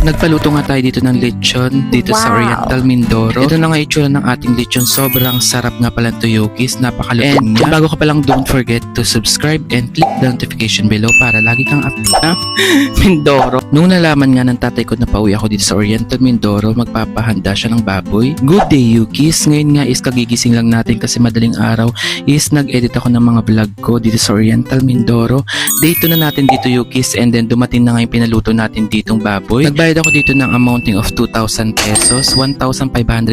Nagpaluto nga tayo dito ng lechon dito sa Oriental Mindoro. Ito na nga itsura ng ating lechon. Sobrang sarap nga pala ito, Yukis. Napakalutong niya. Bago ka pa lang, don't forget to subscribe and click the notification below para lagi kang update na Mindoro. Nung nalaman nga ng tatay ko na pauwi ako dito sa Oriental Mindoro, magpapahanda siya ng baboy. Good day, Yukis. Ngayon nga is kagigising lang natin kasi madaling araw is nag-edit ako ng mga vlog ko dito sa Oriental Mindoro. Day 2 na natin dito, Yukis, and then dumating na nga yung pinaluto natin ditong baboy. Nagbayad ako dito ng amounting of 2,000 pesos, 1,500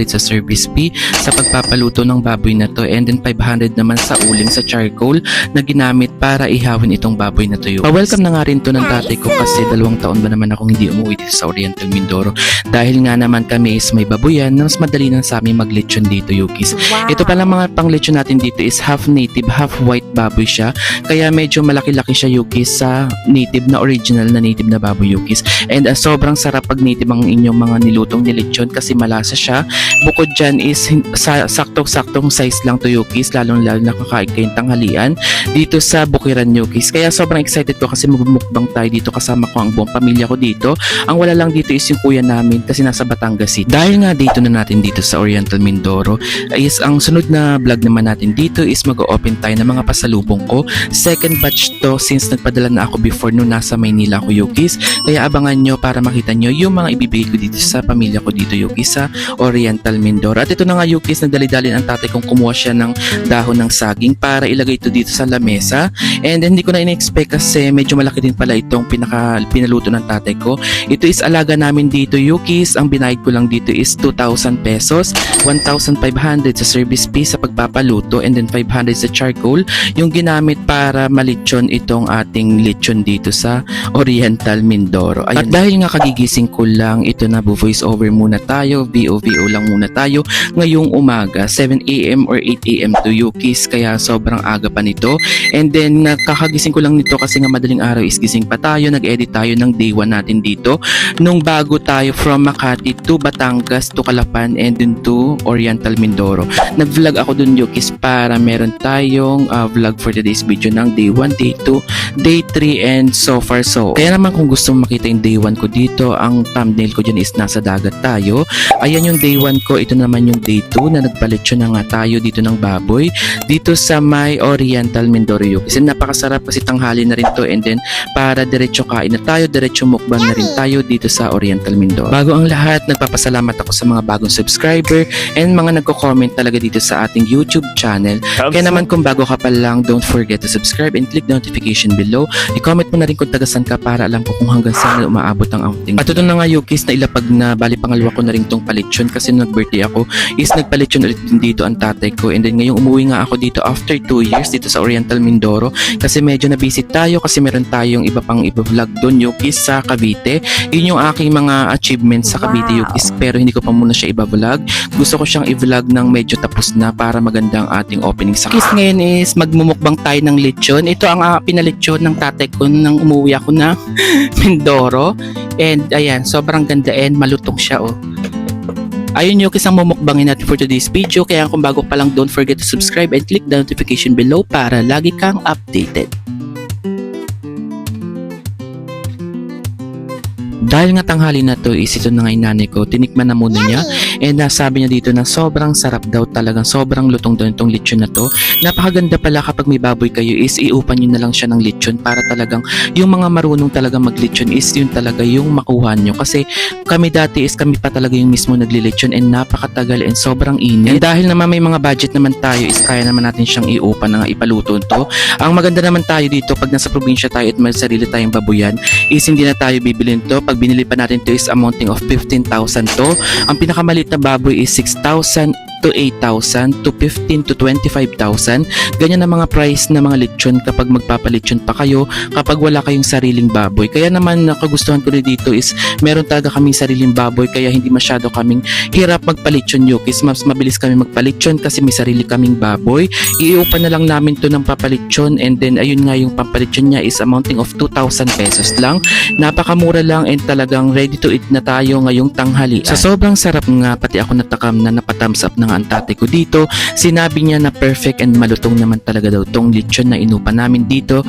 sa service fee sa pagpapaluto ng baboy na to, and then 500 naman sa uling sa charcoal na ginamit para ihawin itong baboy na to. Pa-welcome na nga rin to ng tatay ko kasi 2 taon ba naman akong hindi umuwi dito sa Oriental Mindoro dahil nga naman kami is may baboyan na mas madali na sa amin mag-lechon dito, Yukis. Ito pala mga pang-lechon natin dito is half native, half white baboy siya, kaya medyo malaki-laki siya, Yukis, sa native na original na native na baboy, Yukis. And sobrang sarap pag native ang inyong mga nilutong nilechon kasi malasa siya. Bukod dyan is saktong-saktong size lang to, Yukis, lalong-lalo na kakain kayong tanghalian dito sa Bukiran, Yukis. Kaya sobrang excited ko kasi magmumukbang tayo dito, kasama ko ang buong pamilya ko dito. Ang wala lang dito is yung kuya namin kasi nasa Batangas City. Dahil nga dito na natin dito sa Oriental Mindoro is ang sunod na vlog naman natin dito is mag-open tayo ng mga pasalubong ko. Second batch to since nagpadala na ako before nung nasa Maynila ako, Yukis. Kaya abangan nyo para makita nyo yung mga ibibigay ko dito sa pamilya ko dito, Yukis, sa Oriental Mindoro. At ito na nga, Yukis, nagdali-dali ang tatay kong kumuha siya ng dahon ng saging para ilagay ito dito sa lamesa. And hindi ko na in-expect kasi medyo malaki din pala itong pinaluto ng tatay ko. Ito is alaga namin dito, Yukis. Ang binayad ko lang dito is 2,000 pesos, 1,500 sa service fee sa pagpapaluto, and then 500 sa charcoal yung ginamit para malechon itong ating lechon dito sa Oriental Mindoro. At dahil nga kagigising ko lang, ito na, voice over muna tayo, VO lang muna tayo ngayong umaga, 7 AM or 8 AM to, Yukis, kaya sobrang aga pa nito. And then nakakagising ko lang nito kasi nga madaling araw is gising pa tayo, nag-edit tayo ng day 1 natin dito nung bago tayo from Makati to Batangas to Calapan and then to Oriental Mindoro. Nag-vlog ako dun, Yukis, para meron tayong vlog for today's video ng day 1, day 2, day 3 and so far so. Kaya naman kung gusto mo makita yung day 1 ko dito, ang thumbnail ko dyan is nasa dagat tayo. Ayan yung day 1 ko, ito naman yung day 2 na nagbaletsyon na nga tayo dito ng baboy dito sa may Oriental Mindoro, Yukis. Kasi napakasarap kasi tanghali na rin to, and then para diretso kain na tayo, diretso mukbang na rin tayo dito sa Oriental Mindoro. Bago ang lahat, nagpapasalamat ako sa mga bagong subscriber and mga nagko-comment talaga dito sa ating YouTube channel. Kaya naman kung bago ka pa lang, don't forget to subscribe and click the notification below. I-comment mo na rin kung tagasan ka para alam ko kung hanggang saan umaabot ang outing. At ito na nga, Yukis, na ilapag na bali pangalawa ko na rin tong palitsyon kasi nung nag-birthday ako is nagpalitsyon ulit din dito ang tatay ko, and then ngayong umuwi nga ako dito after 2 years dito sa Oriental Mindoro kasi medyo na-visit tayo kasi meron tayong iba vlog doon, Yukis, sa Cavite. Yun yung aking mga achievements sa Cavite, Yukis, pero hindi ko pa muna siya i-vlog. Gusto ko siyang i-vlog ng medyo tapos na para maganda ang ating opening sa Yukis. Ngayon is magmumukbang tayo ng lechon. Ito ang pinalechon ng tatay ko nang umuwi ako na Mindoro, and ayan, sobrang ganda and malutong siya, oh. Ayun, Yukis, ang mumukbangin natin for today's video. Kaya kung bago pa lang, don't forget to subscribe and click the notification below para lagi kang updated. Dahil nga tanghali na to is ito na nga yung nanay ko, tinikman na muna niya and nasabi niya dito na sobrang sarap daw, talagang sobrang lutong daw itong lechon na to. Napakaganda pala kapag may baboy kayo is iupan nyo na lang siya ng lechon para talagang yung mga marunong talaga mag-lechon is yun talaga yung makuha nyo. Kasi kami dati is kami pa talaga yung mismo nagli-lechon and napakatagal and sobrang init. And dahil naman may mga budget naman tayo is kaya naman natin siyang iupan na ipaluto to. Ang maganda naman tayo dito pag nasa probinsya tayo at may sarili tayong babuyan is hindi na tayo bibilin to. Pag binili pa natin to is amounting of 15,000 to. Ang pinakamalit na baboy is 6,000 to 8,000 to 15 to 25,000. Ganyan ang mga price na mga lechon kapag magpapalechon pa kayo kapag wala kayong sariling baboy. Kaya naman nakagustuhan ko rin dito is meron talaga kaming sariling baboy kaya hindi masyado kaming hirap magpalechon yukis. Mas mabilis kami magpalechon kasi may sarili kaming baboy. Iuupan na lang namin to ng papalechon and then ayun nga yung papalechon niya is amounting of 2,000 pesos lang. Napakamura lang and talagang ready to eat na tayo ngayong tanghali. Sa sobrang sarap nga, pati ako natakam na napathumbs up ng ang tatay ko dito. Sinabi niya na perfect and malutong naman talaga daw tong lechon na inupa namin dito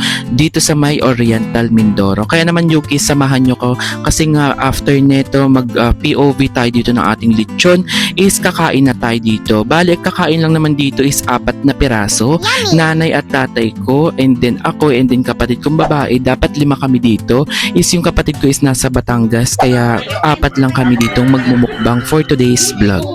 sa May Oriental Mindoro. Kaya naman Yuki, samahan nyo ko kasi nga after neto mag POV tayo dito ng ating lechon is kakain na tayo dito. Bali, kakain lang naman dito is 4 na piraso. Nanay at tatay ko and then ako and then kapatid kong babae. Dapat 5 kami dito. Is yung kapatid ko is nasa Batangas kaya 4 lang kami dito magmumukbang for today's vlog.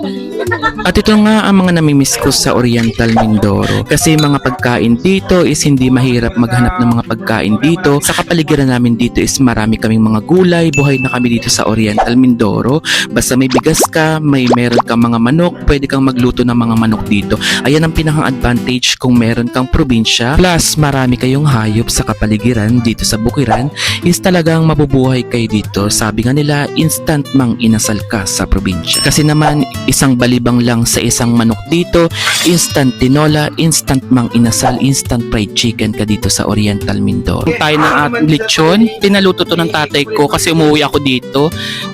At ito nga ang mga namimiss ko sa Oriental Mindoro kasi mga pagkain dito is hindi mahirap maghanap ng mga pagkain dito. Sa kapaligiran namin dito is marami kaming mga gulay, buhay na kami dito sa Oriental Mindoro. Basta may bigas ka, meron kang mga manok, pwede kang magluto ng mga manok dito. Ayan ang pinaka-advantage kung meron kang probinsya. Plus marami kayong hayop sa kapaligiran dito sa Bukiran is talagang mabubuhay kayo dito. Sabi nga nila, instant mang inasal ka sa probinsya. Kasi naman isang balibang lang sa isang manok dito, instant tinola, instant mang inasal, instant fried chicken ka dito sa Oriental Mindoro. Tayo ng ating lechon, pinaluto to ng tatay ko kasi umuwi ako dito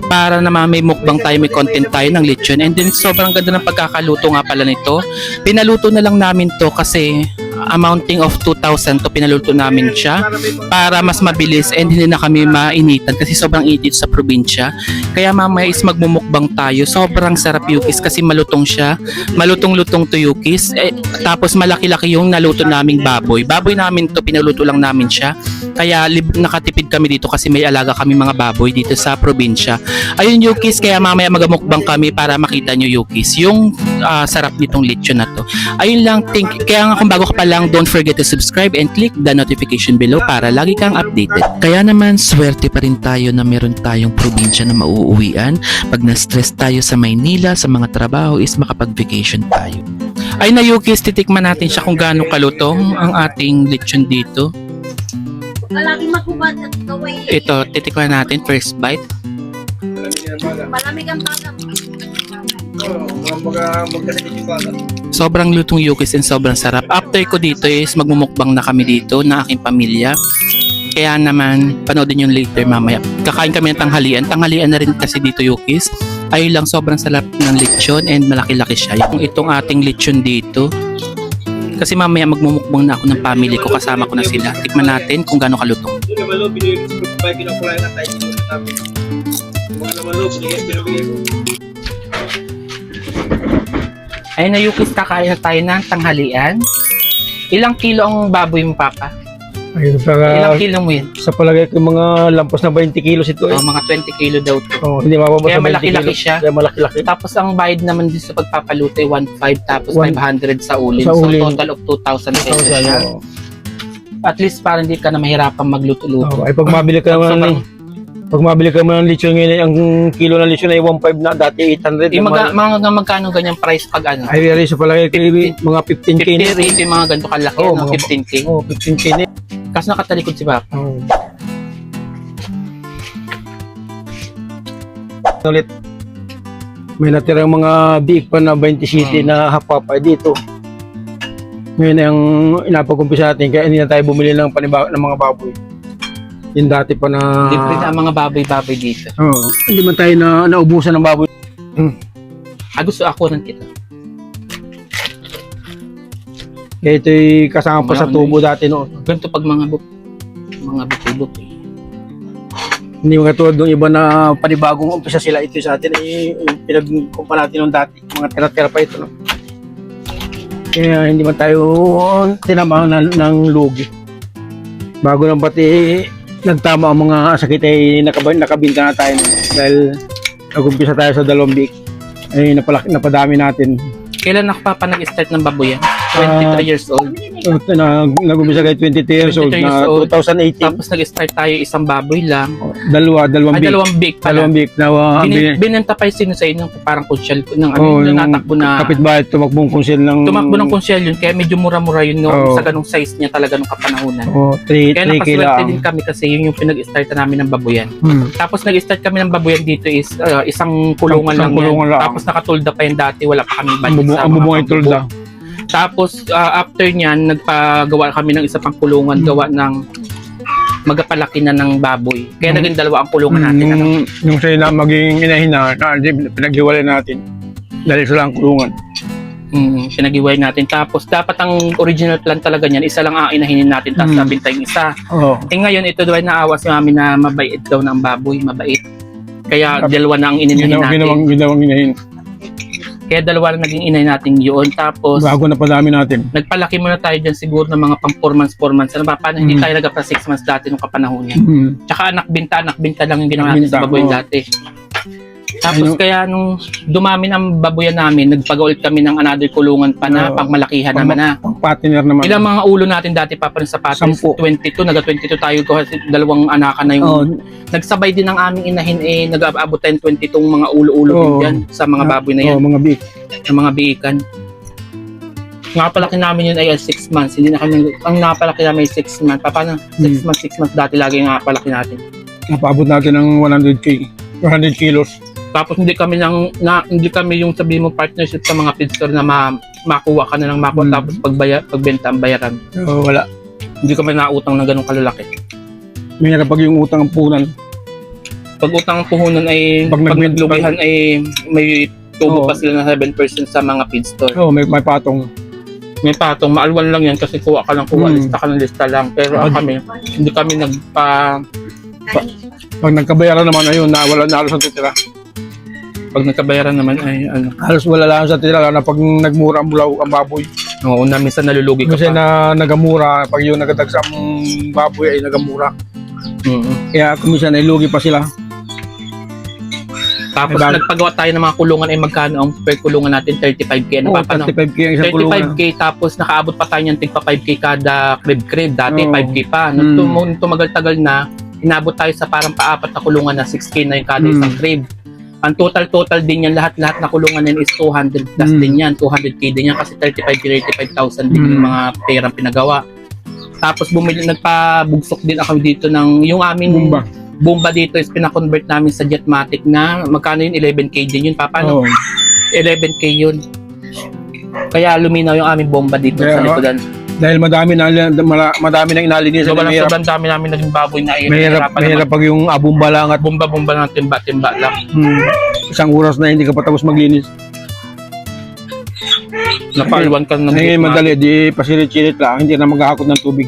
para naman may mukbang tayo, may content tayo ng lechon and then sobrang ganda ng pagkakaluto nga pala nito. Pinaluto na lang namin to kasi amounting of 2,000 to pinaluto namin siya para mas mabilis and hindi na kami mainitan kasi sobrang init sa probinsya. Kaya mamaya is magmumukbang tayo. Sobrang sarap yukis kasi malutong siya. Malutong-lutong to yukis. Tapos malaki-laki yung naluto naming baboy. Baboy namin to, pinaluto lang namin siya. Kaya nakatipid kami dito kasi may alaga kami mga baboy dito sa probinsya. Ayun yukis, kaya mamaya magamukbang kami para makita nyo yukis yung sarap nitong lechon na to. Ayun lang, kaya nga kung bago ka pa lang, don't forget to subscribe and click the notification below para lagi kang updated. Kaya naman, swerte pa rin tayo na meron tayong probinsya na mauuwian. Pag na-stress tayo sa Maynila, sa mga trabaho is makapag-vacation tayo. Ay na yukis, titikman natin siya kung gaano kalutong ang ating lechon dito. Ito, titikman natin first bite. Malamig ang bata. Sobrang lutong yukis and sobrang sarap. After ko dito is magmumukbang na kami dito na aking pamilya. Kaya naman, panoodin yung later mamaya. Kakain kami ng tanghalian. Tanghalian na rin kasi dito yukis. Ayun lang, sobrang sarap ng lechon and malaki-laki siya. Yung itong ating lechon dito. Kasi mamaya magmumukbang na ako ng family ko. Kasama ko na sila. Tikman natin kung gaano kalutong. Ayun na yukis, kakain na tayo ng tanghalian. Ilang kilo ang baboy mo, Papa? Ayun, Ilang kilo mo yun? sa palagay ko mga lampas na 20 kilos ito eh. Mga 20 kilo daw to. Hindi mababa Kaya sa 20 malaki-laki kilos. siya. Kaya malaki-laki. Tapos ang bayad naman din sa pagpapaluto ay 1,500 tapos 500 sa ulin. Sa So ulin. total of 2,000 pesos siya. Oo. At least para hindi ka na mahirapang magluto-luto. Ay pag mabili ka naman pag mabili ka naman ng lechon ngayon, ang kilo ng lechon ay 1.5 na, dati 800. Magkano ganyang price pag ano? Ay really, sa palagay ko mga 15k 50 na. rate yung mga ganito kalaki, Oo, no? mga 15K. Oh, 15k na. Kaso nakatalikod si Papa. Oh. Ulit. May natirang mga biik pa na 20 city na hapapay dito. Ngayon ang inapag-umpisa natin kaya hindi na tayo bumili ng ng mga baboy. Yung dati pa na Libre na ang mga baboy-baboy dito. hindi man tayo na naubusan ng baboy. Gusto ako ng kita. Kaya ito'y kasama pa sa tubo dati noon. Ganito pag mga buto-buto. Hindi mga tulad ng iba na panibagong umpisa sila, ito sa atin ay pinag-kumpara natin nung dati. Mga tira-tira pa ito. No? Kaya hindi man tayo tinamahan ng lugi. Bago ng pati nagtama ang mga sakit ay nakabinta na tayo. Dahil nag-umpisa tayo sa 2 week ay napadami natin. Kailan ako Papa nag-start ng baboyan? 23 years old. Nag-umpisa kayo 22 years old 22 years na old. 2018. Tapos nag-start tayo isang baboy lang. Dalawang big. Dalawang big pala. Dalawang big na Binenta pa yung sino sa inyo, parang konsyel ng yung natakbo na kapitbahay, tumakbong konsyel ng... tumakbo ng konsyel yun, kaya medyo mura-mura yun no, Oo. sa ganung size niya talaga nung kapanahunan. Oh, 3 Kaya kila. nakaswerte din kami kasi yun yung pinag-start namin ng babuyan. Tapos nag-start kami ng babuyan dito is isang kulungan Isang lang kulungan yan. lang. Tapos nakatulda pa yan dati, wala pa kami budget sa Ang bubong ay tulda. Tapos after nyan, nagpagawa kami ng isa pang kulungan, gawa ng magapalaki na ng baboy. Kaya naging dalawa ang kulungan natin. Ano? Yung sa'yo na maging inahin na pinaghiwalay natin. Dahil sila ang kulungan. Pinagiway natin. Tapos dapat ang original plan talaga niyan, isa lang ang inahinin natin, tapos nabinta yung isa. Oo. Ngayon, ito daw ay naawa si mami na mabait daw ng baboy, mabait. Kaya dalawa na ang ininahin natin. Ginawang inahin. Kaya dalawa na naging inahin natin yun. Tapos, Bago na padami natin. nagpalaki muna tayo dyan siguro ng mga pang 4 months. Ano ba? Paano hindi tayo nagpa 6 months dati nung kapanahon niya. Tsaka anak binta lang yung ginawa natin sa baboy dati. Tapos kaya nung dumami ng baboyan namin, nagpagaulit kami ng another kulungan pa na pangmalakihan naman na. Pang partner naman. Ilang mga ulo natin dati pa rin sapatos? 22, naga-22 tayo kasi dalawang anakan na yung nagsabay din ng aming inahin nag-aabot tayong 22 mga ulo-ulo din dyan sa mga baboy na yan. Mga biik. Ng mga biikan. Napalaki namin yun ay 6 months. Hindi na kami, ang napalaki namin ay 6 months. Paano? 6 months dati lagi yung napalaki natin. Napaabot natin ng 100 kilos. Tapos hindi kami yung sabihin mo partnership sa mga feed store na makuha ka na ng makuha tapos pagbenta ang bayaran. Wala. Hindi kami nautang ng ganung kalalaki. Mahirap pag yung utang ang puhunan. Pag utang ang puhunan ay Pag naglugihan ay may tubo pa sila na 7% sa mga feed store. May patong. May patong, maalwan lang yan kasi kuha ka lang lista ka ng lista lang. Pero kami, hindi kami Pag nagkabayaran naman ayun, wala na halos ang titira. Pag nagkabayaran naman ay Halos wala lang sa titira na pag nagmura ang bulaw ang baboy. Oo, minsan nalulugi ka Kasi pa. na nagamura, pag yung nagatagsa ang baboy ay nagamura. Kaya kumisan ay lugi pa sila. Tapos nagpagawa tayo ng mga kulungan ay magkano ang per kulungan natin? 35k. Ano pa? 35k ang isang kulungan. 35k tapos nakaabot pa tayo ng tigpa 5k kada crib. Dati 5k pa. Nung tumagal-tagal na, inabot tayo sa parang paapat na kulungan na 6k na yung kada isang crib. Ang total din yan, lahat na kulungan yan is 200 plus din yan. 200k din yan kasi 35,000 din yung mga perang pinagawa. Tapos nagpabugsok din ako dito ng yung aming bomba dito is pinakonvert namin sa Jetmatic na magkano yun? 11k din yun. Paano? 11k yun. Kaya luminaw yung aming bomba dito sa likodan. Dahil madami na inalinis. Sobrang dami namin naging baboy na mahirap pag yung abumba lang at bomba ng timba lang. Isang oras na hindi ka pa tapos maglinis. Napalwan ka na. Ngayon madali, di pasirit-sirit lang, hindi na maghahakot ng tubig.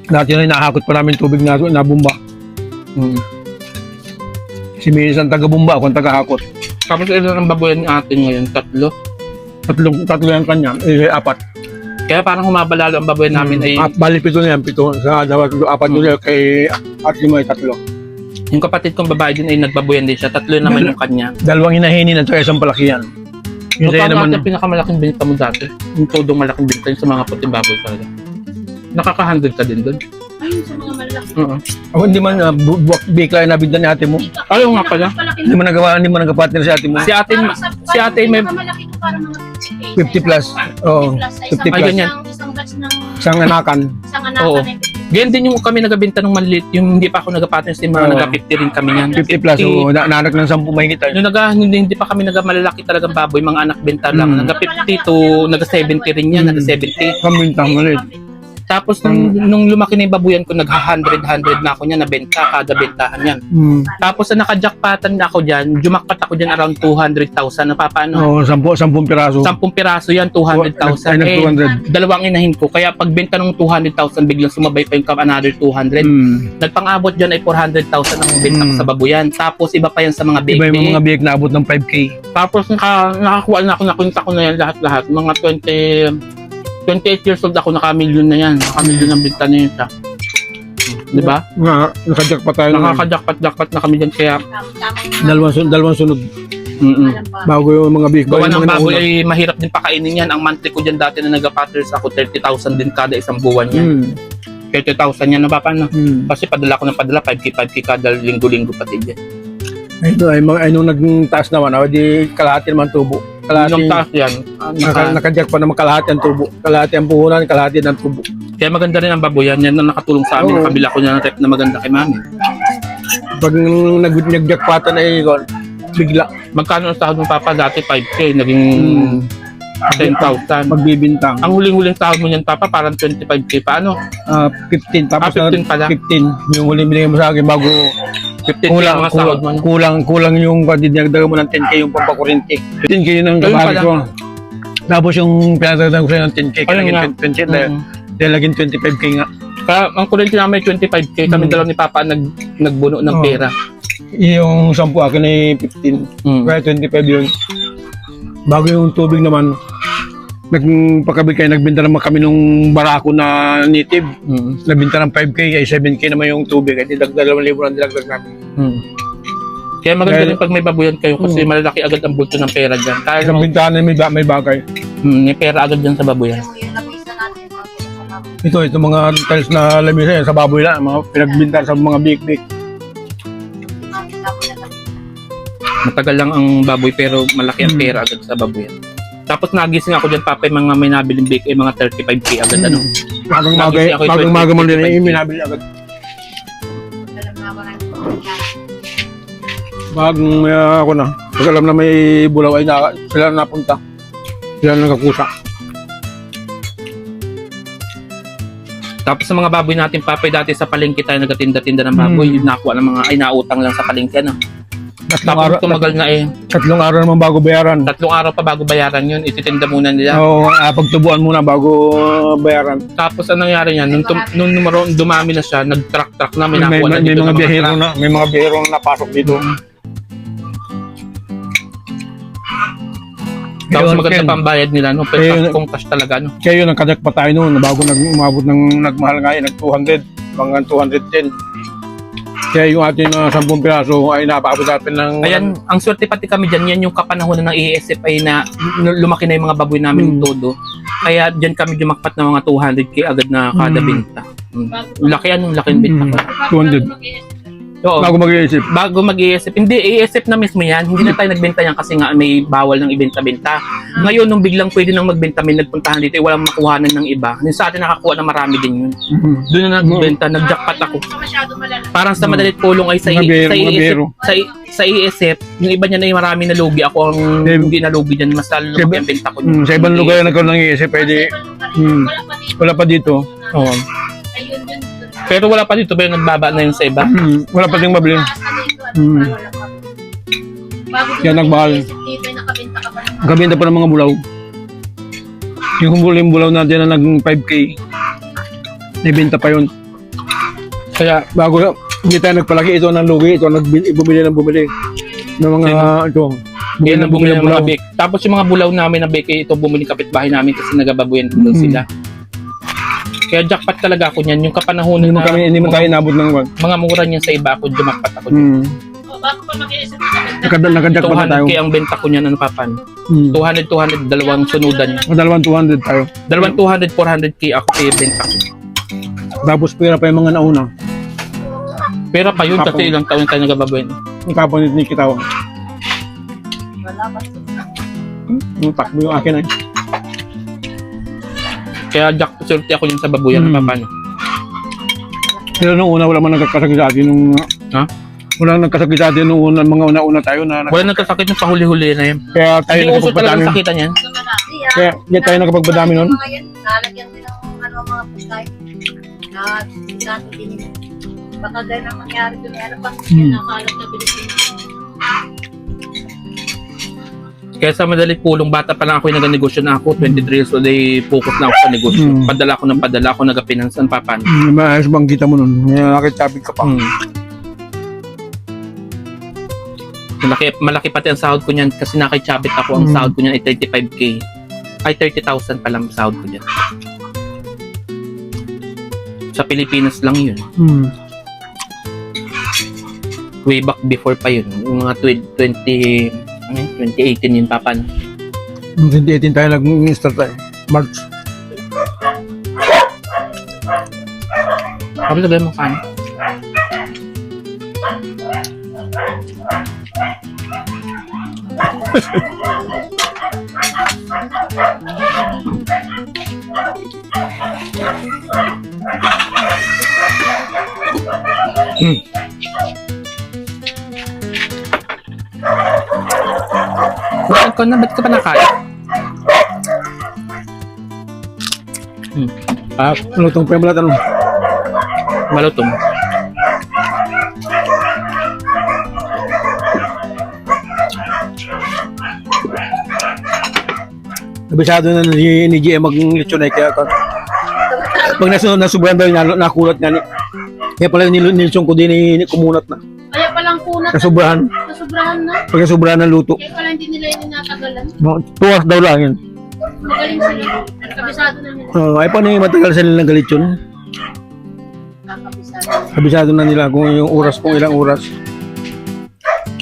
Dati na hinahakot pa namin tubig na bomba. Si Minis ang taga-bomba, ako ang taga-hakot. Tapos ilan ang baboyan natin ngayon? Tatlo yung kanya, 4. Kaya parang humaba lalo ang baboy namin ay Bali 7 na yan, 7. Sa 4 yun, kay at 5 ay 3. yung kapatid kong babae din ay nagbaboyan din siya. 3 naman yung kanya. Dalawang hinahinin at isang palakihan. Yung sa'yo Magkano naman, natin pinakamalaking binita mo dati? Yung todong malaking binita yung sa mga puting baboy talaga. Nakaka-100 ka din doon. Ayun, sa mga malaki. ako hindi man bigla na nabigdan ni ate mo. Ayaw nga pala. Hindi mo nagka-partner si ate mo. Si ate may Malaki ko para mga 50 plus. Oo, 50 Ay, plus. ganyan. Isang batch ng Isang anakan. isang Oo. anakan. Ganyan din yung kami nagabenta ng maliit. Yung hindi pa ako nagpa-partners, yung mga Oo. nag-50 rin kami yan. 50 plus. Oo, naanak ng 10 mahigit tayo. Nung hindi pa kami nagmalalaki talagang baboy, mga anak benta lang. Nag-50 to nag-70 rin yan, nag-70. Kambintang maliit. Tapos nung lumaki na yung babuyan ko, nag-100 na ako niya, nabenta, kada bentahan yan. Tapos na naka-jackpotan na ako dyan, jumakpat ako dyan around 200,000. Napapaano? Oo, 10 piraso. 10 piraso yan, 200,000. Ay, nag 200. Dalawang inahin ko. Kaya pagbenta ng 200,000, biglang sumabay pa yung another 200. Nagpang-abot dyan ay 400,000 ang benta ko sa babuyan. Tapos iba pa yan sa mga big. Iba yung mga big na abot ng 5K. Tapos nakakuha na ako, nakunta ko na yan lahat-lahat. Mga 28 years old ako, naka-million na yan. Naka-million ang benta na yun siya. Di ba? Nakajack pa tayo. Nakaka-jackpot na kami dyan. Kaya Dalawang sunod. Alam pa. Bago yung mga big Gawa yung ng mga baboy nauna. ay mahirap din pakainin yan. Ang monthly ko dyan dati na nag-patters ako, 30,000 din kada isang buwan yan. 30,000 yan na paano? Kasi padala ko ng padala, 5K kada linggo-linggo pati dyan. Ito ay nung nagtaas naman, di kalahati naman tubo. Kalahati, Nung taas yan, nakadyak pa naman kalahati ang tubo. Kalahati ang puhunan, kalahati ng tubo. kaya maganda rin ang baboyan. Yan ang nakatulong sa amin. Oo. Nakabila ko na ng rep na maganda kay mami. Pag nagjakpatan ay bigla Magkano ang sahod mo papa? Dati 5K, naging 10,000. magbibintang. Ang huling-huling sahod mo niyan papa, parang 25K. Paano? 15, tapos 15 pala. 15, yung huling binigay mo sa akin bago 15K ang mga sahod mo. No? kulang yung dinagdagan mo ng 10k yung pampakurinti. 10k yun ang Ayun kabahagi pala. ko. Tapos yung pinatagdagan ko sa'yo ng 10k, Ayun nga. naging 20 dahil naging 25k nga. Kaya ang kurente namin 25K, kami dalawa ni papa nagbuno ng Oo. pera. Yung 10 akin ay 15, kaya 25 yun. Bago yung tubig naman, nagpakabig kayo, nagbinta naman kami nung barako na native. Nagbinta ng 5k, ay 7k naman yung tubig. At 2,000 ang dilagdag namin. Kaya maganda Dahil- rin pag may babuyan kayo kasi malalaki agad ang bulto ng pera dyan. Kaya Isang bintahan na may bagay. may pera agad dyan sa babuyan. Yung labisa natin, mga sa baboy. Ito mga tiles na lamisa yan, sa baboy lang, mga pinagbinta sa mga big. Natin baboy na tabi. Matagal lang ang baboy pero malaki ang pera agad sa babuyan. Tapos nagising ako dyan papa, yung mga may nabiling bake ay mga 35K agad ano. Bagang maga mo din, ay minabili agad. Alam na ako na yung Bagang ako na, pag alam na may bulaw ay sila na napunta. Sila na nakakusa. Tapos sa mga baboy natin papa, dati sa palengke tayo nagatinda-tinda ng baboy, yung nakuha ng mga ay nautang lang sa palengke ano. Tapos tumagal na eh. 3 araw naman bago bayaran. 3 araw pa bago bayaran yun, ititinda muna nila. Oo, pagtubuan muna bago bayaran. Tapos anong nangyari niyan? Nung dumami na siya, nag-truck na, may nakuha na May dito mga ng biyahero truck. na, may mga biyahero na napasok dito. Tapos Ayun, maganda Ken. pa ang bayad nila, no? Pero Ayun. kung cash talaga, no? Kaya yun, nagkadak pa tayo noon, bago umabot ng nagmahal nga yun, nag-200, hanggang 210. Kaya yung ating 10 piraso ay napaabot natin ng... Ayan, ang swerte pati kami dyan, yan yung kapanahonan ng ESF ay na lumaki na yung mga baboy namin todo. Kaya dyan kami jumakpat ng mga 200K agad na kada binta. Laki laki ng binta ko. 200. Oo. Bago mag-iisip. Bago mag-ESF. Hindi, ESF na mismo yan. Hindi na tayo nagbenta yan kasi nga may bawal ng ibenta-benta. Ngayon, nung biglang pwede nang magbenta, may nagpuntahan dito, walang makuhanan ng iba. Yung sa atin nakakuha na marami din yun. Doon na nagbenta, nag-jackpot ako. Hindi ka masyado malala. Parang sa madalit pulong ay sa Mga biro. sa ESF, yung iba niya na yung marami na lugi. Ako ang hindi na lugi dyan, mas lalo lumaki ang benta ko. Sa ibang lugar na nagkaroon ng iisip, pwede... Wala pa dito. Wala pa dito. Oo. Ayun yun. Pero wala pa dito, pero nagbaba na yun sa iba. Wala pa ding mabili. Bago Kaya nagmahal. dito ay nakabenta ka pa ng mga Nakabenta pa ng mga bulaw. Yung bulaw natin na nag 5k, nabenta pa yun. Kaya bago hindi tayo nagpalaki, ito ang lugi, ito ang bumili ng bumili. Ng mga ito. Yan ang bumili ng mga bake. Tapos yung mga bulaw namin na bake, ito bumili kapitbahay namin kasi nagababuyan ko doon sila. Kaya jackpot talaga ako niyan. Yung kapanahonan na Hindi mo tayo inabot ng mga mura niyan sa iba ako, jumakpat ako dyan. bago pa mag-iisip ka na Nakadak pa na tayo. 200k ang benta ko niyan, ano papan? 200, dalawang sunudan. Dalawang 200 tayo. Dalawang 200, 400k ako kaya benta ko. Tapos pera pa yung mga nauna. Pero pa yun kasi ilang taon tayo nagababuyan. Yung kaponit ni Kitawa. wala pa. Yung takbo yung akin ay. Kaya swerte ako yun sa babuyan, ano papan? Pero nung una, wala man nagkakasakit sa atin. Nung, Ha? Wala nagkasakit sa atin nung una, mga una-una tayo na. Wala nagkasakit yung pahuli-huli na yun. Kaya tayo Hindi uso talaga nakapagbadami. sakitan yan. Kaya hindi tayo nakapagbadami nun. Mga yan, nalagyan din ng mga puskay. Na dito din nila. Baka ganun ang mangyari doon. Ano pa? Nakalat na Pilipinas. Kaya sa madalit pulong, bata pa lang ako yung nag-negosyo na ako, 23 years old, ay focus na ako sa negosyo. Padala ko ng padala ako, nag-pinansan papan. Maayos bang kita mo nun? Nakitapit ka pa. Malaki pati ang sahod ko niyan kasi nakichabit ako. Ang sahod ko niyan ay 35k. Ay 30,000 pa lang sahod ko niyan. Sa Pilipinas lang yun. Way back before pa yun. Yung mga 20 Ano yun? 2018 yun, Papa. No? 2018 tayo nag-start tayo. March. Sabi sabihin mo, paano? Bakit ka na? Ba't ka pa nakain? Lutong pa yung balat, ano? Malutong. Nabisado na ni GM mag-lechon ay kaya pag nasubuhan daw yung nakulat nga ni. Kaya pala nilchon ko din kumunat na. Kaya palang kunat. Nasubrahan. Nasubrahan na. Pag nasubrahan ng luto. Kaya pala hindi nila yun natagalan. 2 hours daw lang yun. Magaling sila. Kabisado na nila. Ay paano yung matagal sa nilang galitsyon? Kakabisado. Kabisado na nila kung yung oras, kung ilang oras.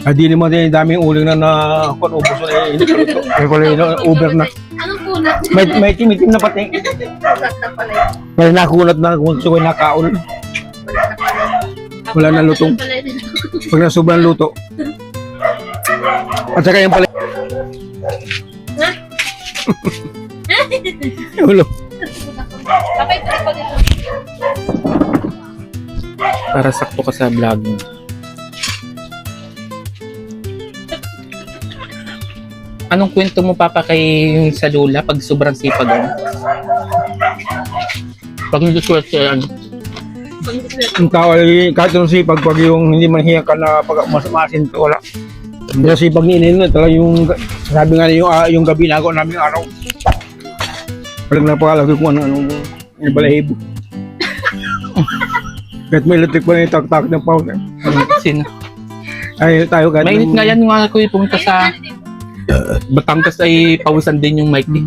Ay di naman din daming uling na kung ubos na hindi ko luto. Kaya pala yun, over na. Anong kunat? May timitim na pati. Kunat na pala yun. May nakunat na kung gusto ko yung nakaon. Wala na pala yun. Wala na lutong. Pala yun. Pag nasubrang luto. At saka yung pala. Ulo. Kapay ko pa dito. Para sakto ka sa vlog mo. Anong kwento mo, Papa, kay yung sa Lola pag sobrang sipag ano? Pag nag-swerte, ano? Ang tao ay kahit anong sipag, pag yung hindi man hiya ka na pag masin to, wala. Yung sipag ni Inin, talaga yung, sabi nga yung gabi na ako namin araw. Walang napakalaki kung ano yung balahibo. Kahit may electric pa na yung tak-tak ng powder. Sino? Ay, tayo kahit Mainit nga yan nga ako pumunta sa Batangas ay pawisan din yung mic din.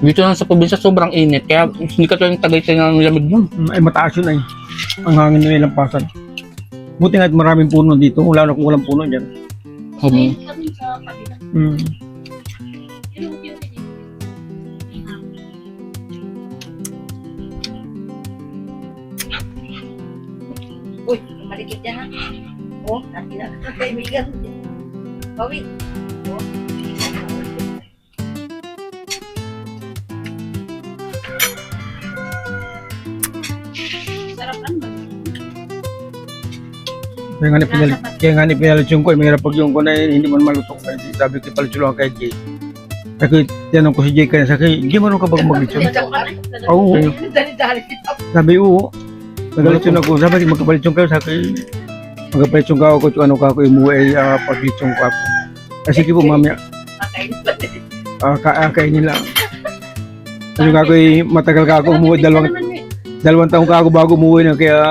Dito lang sa probinsya sobrang init kaya hindi ka yung Tagaytay ng lamig nun. Ay mataas yun ay. Ang hangin na ilang pasan. Buti nga at maraming puno dito. Wala na kung walang puno dyan. Kami sa kabila. Uy, malikit yan ha. Oh, natin na. Kaibigan. Bawi. Oh. Sarapan ba? Kaya nga ni pinalit yung ko. Mahirap pag yung ko na hindi man malutong. Sabi ko palit lang kay Jay. Kasi tinanong ko si Jay kaya sa kay Jay, marunong ka bang mag-lechon? Oo. Dali-dali. Sabi oo. Nag-lechon ako. Sabi magkapalit yung kayo sa kay magkapalit yung kao ko kung ano ka ko umuwi ay pag-lechon ko ako. Kasi sige po mamaya. Kakain pa din. Kainin lang. Kasi nga ako matagal ka ako umuwi. Dalawang taong ka ako bago umuwi na kaya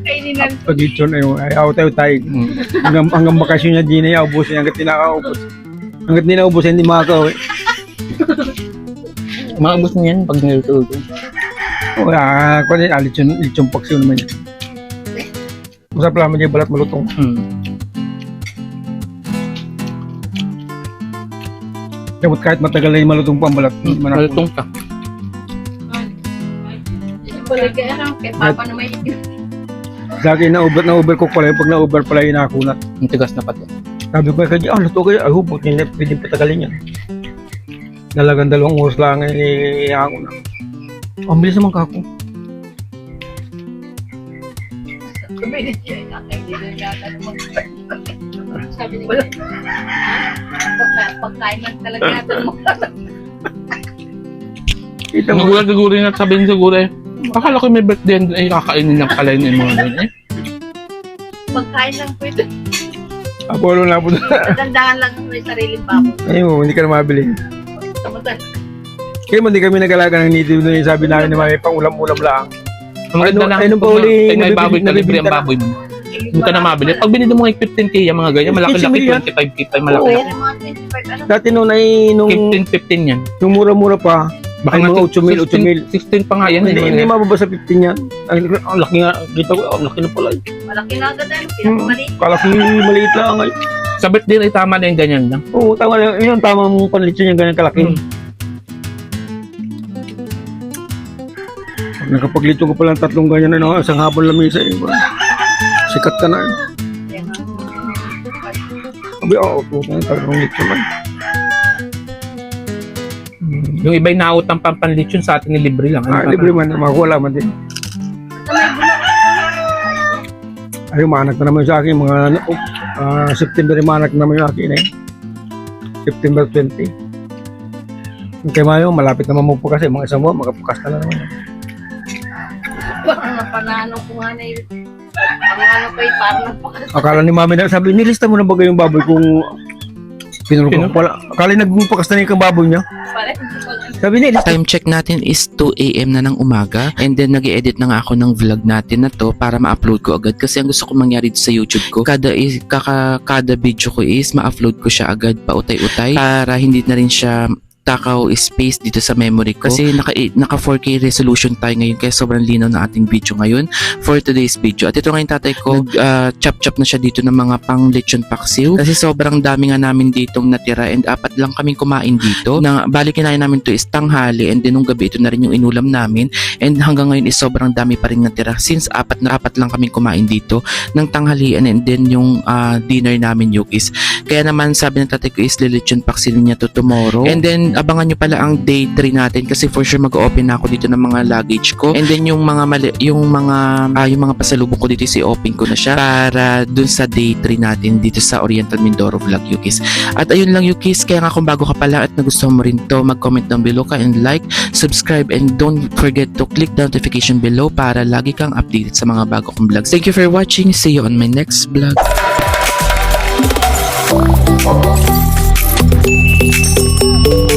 Kainin lang. pag-lechon ay ako tayo tayo. Hanggang bakasyon niya di na niya ubusin hanggat tinakaubos. Hanggat di na ubos hindi makakauwi. Maubos mo yan pag niluto. O kung lechon paksiw naman yan. Masarap lang yung balat malutong. Dapat kahit matagal na yung malutong pa ang balat. Malutong ka. Kaya kay Papa na may Sa akin na-over cook pala yung pag na-over pala yung nakunat. Ang tigas na pati. Sabi ko kay luto kayo. Ay hubot, hindi pwedeng patagalin yan. Dalagang 2 oras lang ako na. Ang bilis naman kako. sabi ni pagkain lang talaga natin mo. Kita mo. Nagulat siguro yun at sabihin siguro eh. Akala ko may birthday ay kakainin lang pala yun yung mga ganyan eh. Pagkain lang po ito. Apolo na po. Dandahan lang may sariling babo. Ayun, hindi ka na mabili. Samantan. Kaya mo hindi kami nag-alaga ng native na yung sabi namin na may pang-ulam-ulam lang. Ang maganda lang. Ay, nung pauli, may baboy ka libre ang baboy mo. Hindi ka na mabili. Pag binili mo ng 15k yung mga ganyan, malaki-laki 25k pa malaki. Kaya mga 25 ano? Dati noon ay nung 15 yan. mura-mura pa, Baka mga 8,000, 16 pa nga yan. Hindi mababa sa 15 yan. Ang laki nga, kita ko, ang laki na pala. Malaki na agad ano, pinakamaliit. Kalaki, maliit lang ay. Sa birthday ay tama na yung ganyan lang. Oo, tama lang. Yun, tama mong panlitsin yung ganyan kalaki. Pag nakapaglito ko pala ng 3 ganyan na, no, isang hapon lamisa. Sikat ka na. Kaya nga, Sabi, oo, 3 litro lang. Yung iba'y nautang pampanlitsyon sa atin ni libre lang. Libre man, makuha man din. Ay, umanak na naman sa akin, mga September umanak na naman yung akin eh. September 20. Kaya mayo, malapit naman magpukas eh, mga isang buwan, magpukas ka na naman. Ang panano ko nga na yun. Ang ano ko parang nagpakas. Akala ni mami na, sabi, nilista mo na ba yung baboy kung pinulong ko pala. Akala nagpukas na yung baboy niya. Sabi nilista. Time check natin is 2 AM na ng umaga and then nag-edit na nga ako ng vlog natin na to para ma-upload ko agad kasi ang gusto ko mangyari sa YouTube ko kada video ko is ma-upload ko siya agad pautay-utay para hindi na rin siya takaw space dito sa memory ko kasi naka 4K resolution tayo ngayon kaya sobrang linaw na ating video ngayon for today's video. At ito nga yung tatay ko, chop-chop na siya dito ng mga pang lechon paksiw kasi sobrang dami nga namin ditong natira and 4 lang kaming kumain dito. Bali kinain namin to is tanghali and then nung gabi ito na rin yung inulam namin and hanggang ngayon is sobrang dami pa rin natira since 4 lang kaming kumain dito ng tanghalian and then yung dinner namin yukis. Kaya naman sabi ng tatay ko is lechon paksiw niya to tomorrow and then abangan nyo pala ang day 3 natin kasi for sure mag-open na ako dito ng mga luggage ko and then yung mga pasalubong ko dito i-open ko na siya para dun sa day 3 natin dito sa Oriental Mindoro Vlog Yukis. At ayun lang Yukis, kaya nga kung bago ka pala at nagustuhan mo rin to, mag-comment down below ka and like, subscribe and don't forget to click the notification below para lagi kang updated sa mga bago kong vlogs. Thank you for watching. See you on my next vlog. Thank you.